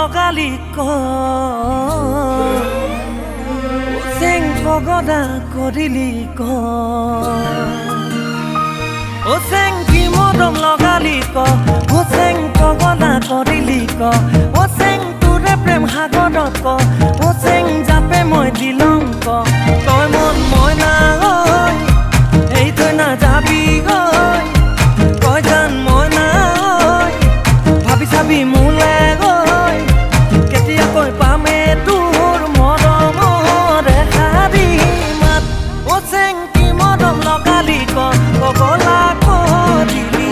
লগালি চেং ঠগদা কৰিলি চেং কি মদম লগালি চেং ঠগদা কৰিলি চেং তোৰে প্ৰেম সাগৰত চেং জাপে মই দিলং তই মন মই না এই তই না যাবি কয় জান মই না ভাবি চাবি মোলে কেতিয়াকৈ পামে তোৰ মৰমৰ শাৰী মাত চেং কি মদম লগালি কগলা কৰিলি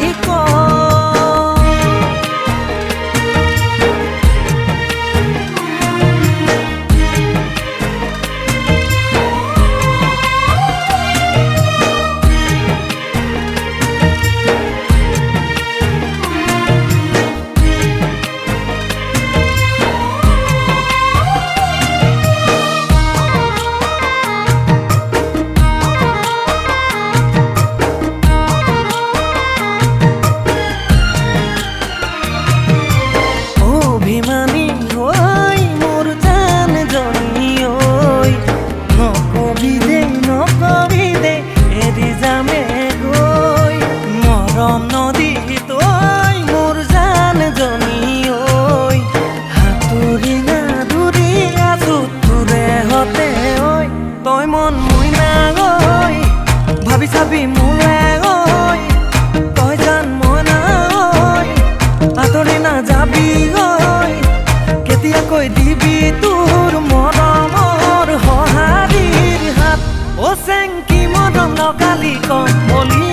অভিমানী হৈ মোৰ জান জনী নকবি দে এৰি যামে গৈ মৰম নদী তই মোৰ জান জনী হাতুৰি না দূৰি আছো তোৰে হতে তই মন মই না ভাবি চাবি মোলে তই জান মই না আঁতৰি না যাবি কেতিয়াকৈ দিবি তোৰ মৰমৰ সঁহাৰিৰ হাত চেং কি মদম লগালি কলি